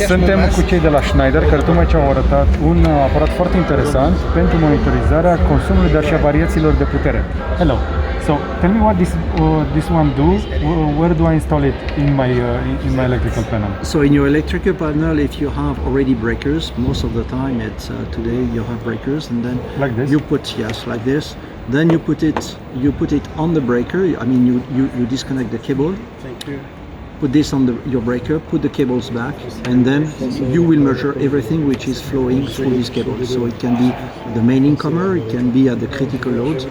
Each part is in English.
Suntem cu cei de la Schneider, care tocmai ce au arătat un aparat foarte interesant pentru monitorizarea consumului, dar și a variațiilor de putere. Hello. So, tell me what this one do. Where do I install it in my electrical panel? So in your electrical panel, if you have already breakers, most of the time it's today you have breakers, and then Like this? you put like this. Then you put it on the breaker. I mean you disconnect the cable. Thank you. Put this on your breaker, put the cables back, and then you will measure everything which is flowing through these cables. So it can be the main incomer, it can be at the critical loads.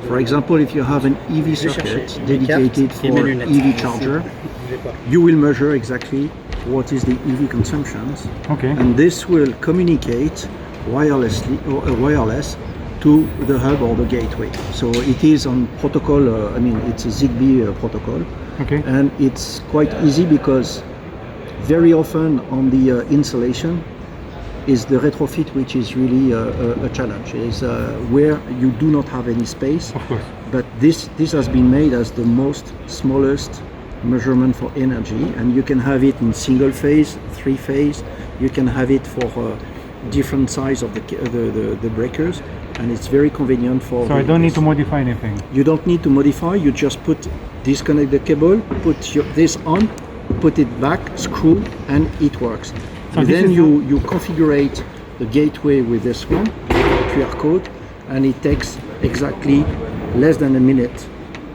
For example, if you have an EV circuit dedicated for EV charger, you will measure exactly what is the EV consumptions, Okay. and this will communicate wirelessly or wireless to the hub or the gateway. So it is on protocol. I mean, it's a Zigbee protocol. Okay. And it's quite easy because very often on the installation is the retrofit, which is really a challenge, is where you do not have any space. Of course. But this has been made as the most smallest measurement for energy, and you can have it in single phase, 3 phase. You can have it for different size of the breakers, and it's very convenient for. So I don't need to modify anything. You don't need to modify. You just disconnect the cable, put this on, put it back, screw, and it works. So Then you configure the gateway with this one, QR code, and it takes exactly less than a minute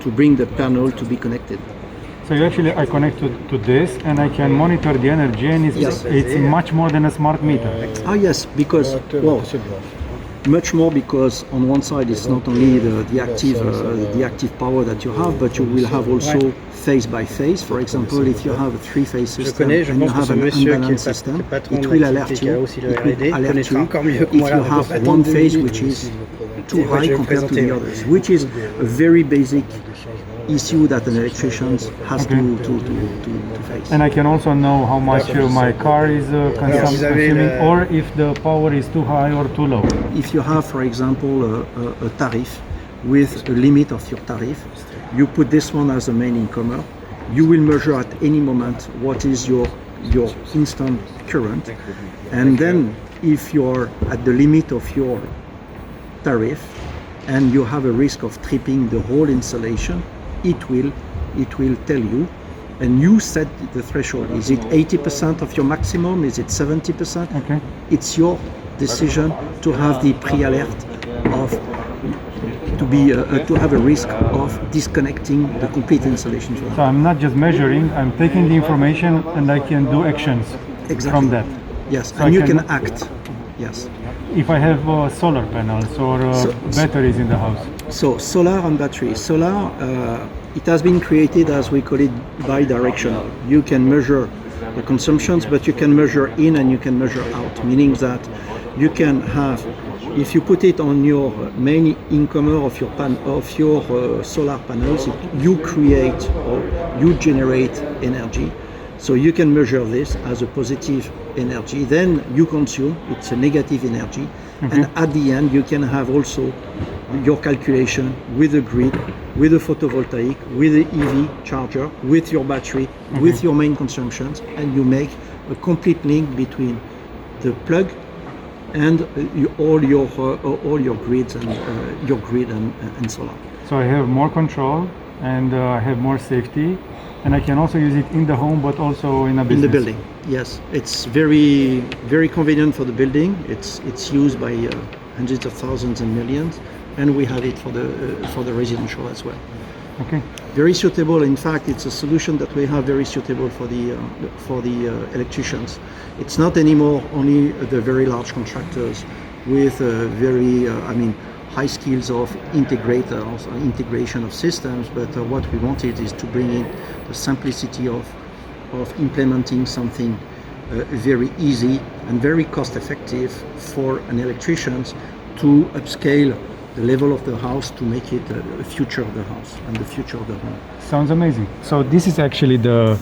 to bring the panel to be connected. So I connect to this, and I can monitor the energy, and it's much more than a smart meter. Yes, because much more, because on one side it's not only the active power that you have, but you will have also phase by phase. For example, if you have a 3-phase system and you have an unbalanced system, it will alert you. If you have one phase which is too high compared to the others, which is a very basic issue that an electrician has to face. And I can also know how much my car is consuming, or if the power is too high or too low. If you have, for example, a tariff with a limit of your tariff, you put this one as a main incomer. You will measure at any moment what is your instant current, and then if you're at the limit of your tariff and you have a risk of tripping the whole installation, it will tell you, and you set the threshold. Is it 80% of your maximum? Is it 70%? Okay. It's your decision to have the pre-alert of to have a risk of disconnecting the complete installation. So I'm not just measuring, I'm taking the information and I can do actions from that. Yes, So and you can can act. Yes. If I have solar panels or batteries in the house. So solar and battery. Solar, it has been created, as we call it, bi-directional. You can measure the consumptions, but you can measure in and you can measure out, meaning that you can have, if you put it on your main incomer of your solar panels, you create or you generate energy. So you can measure this as a positive energy, then you consume, it's a negative energy, and at the end you can have also your calculation with the grid, with the photovoltaic, with the EV charger, with your battery, with your main consumptions, and you make a complete link between the plug and all your grids and your grid and solar. So I have more control and I have more safety, and I can also use it in the home, but also in a business. In the building, yes, it's very, very convenient for the building. It's used by hundreds of thousands and millions, and we have it for the residential as well. Okay. Very suitable. In fact, it's a solution that we have very suitable for the electricians. It's not anymore only the very large contractors with very, high skills of integrators or integration of systems, but what we wanted is to bring in the simplicity of implementing something very easy and very cost effective for an electrician to upscale the level of the house to make it the future of the house and the future of the home. Sounds amazing. So this is actually the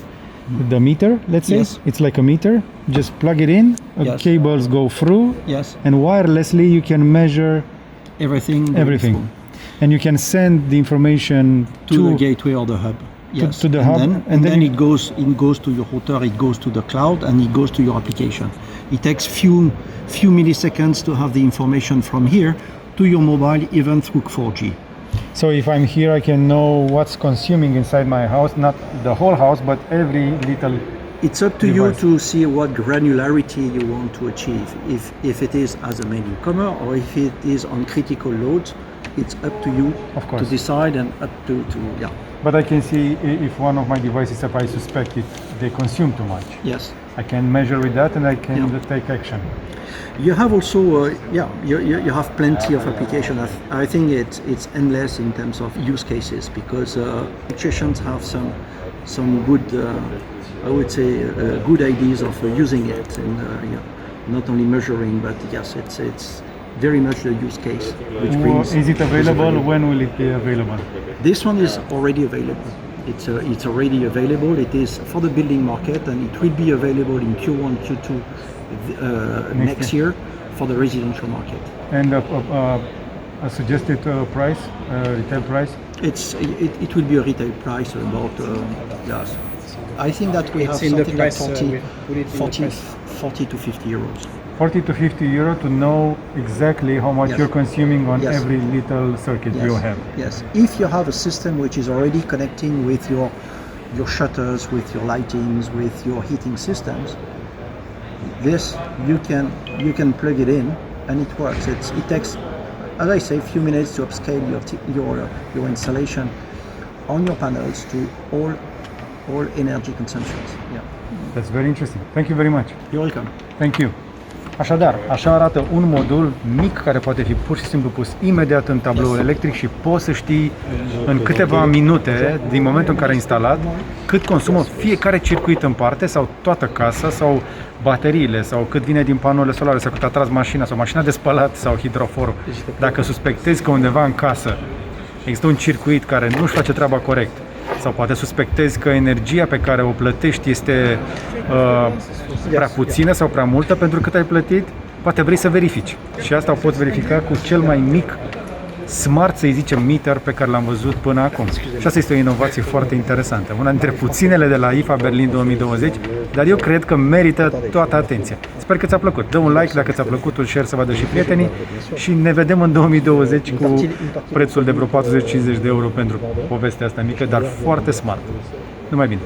meter, let's say. Yes. It's like a meter. Just plug it in, Yes. cables go through, Yes. and wirelessly you can measure Everything. everything. And you can send the information to the gateway or the hub. Yes. to the hub, and then it goes to your router, it goes to the cloud, and it goes to your application. It takes few milliseconds to have the information from here to your mobile, even through 4G. So if I'm here, I can know what's consuming inside my house, not the whole house, but every little. It's up to device. you to see what granularity you want to achieve. If it is as a main newcomer or if it is on critical loads, it's up to you Of course. to decide and up to yeah. But I can see if one of my devices, if I suspect it, they consume too much. Yes. I can measure with that and I can Yeah. take action. You have also, you have plenty of application. I think it's endless in terms of use cases because applications have some good, I would say, good ideas of using it and not only measuring, but yes, it's very much the use case which brings. Is it available? When will it be available? This one is already available. It's already available. It is for the building market and it will be available in Q1, Q2 next year for the residential market. And a suggested price, retail price? It will be a retail price about yes. I think that we have in the something like price, 40 to 50 euros. 40 to 50 euro to know exactly how much Yes. you're consuming on Yes. every little circuit you have. Yes. If you have a system which is already connecting with your shutters, with your lightings, with your heating systems, this you can plug it in and it works. It takes, as I say, a few minutes to upscale your installation on your panels to all energy consumptions. Yeah. That's very interesting. Thank you very much. You're welcome. Thank you. Așadar, așa arată un modul mic care poate fi pur și simplu pus imediat în tabloul electric și poți să știi în câteva minute din momentul în care ai instalat cât consumă fiecare circuit în parte sau toată casa sau bateriile sau cât vine din panourile solare sau cât a tras mașina sau mașina de spălat sau hidroforul. Dacă suspectezi că undeva în casă există un circuit care nu își face treaba corect sau poate suspectezi că energia pe care o plătești este prea puțină sau prea multă pentru cât ai plătit, poate vrei să verifici. Și asta o poți verifica cu cel mai mic smart, să-i zicem, meter pe care l-am văzut până acum. Și asta este o inovație foarte interesantă. Una dintre puținele de la IFA Berlin 2020, dar eu cred că merită toată atenția. Sper că ți-a plăcut. Dă un like dacă ți-a plăcut, un share să vadă și prietenii și ne vedem în 2020 cu prețul de vreo 40-50 de euro pentru povestea asta mică, dar foarte smart. Numai bine!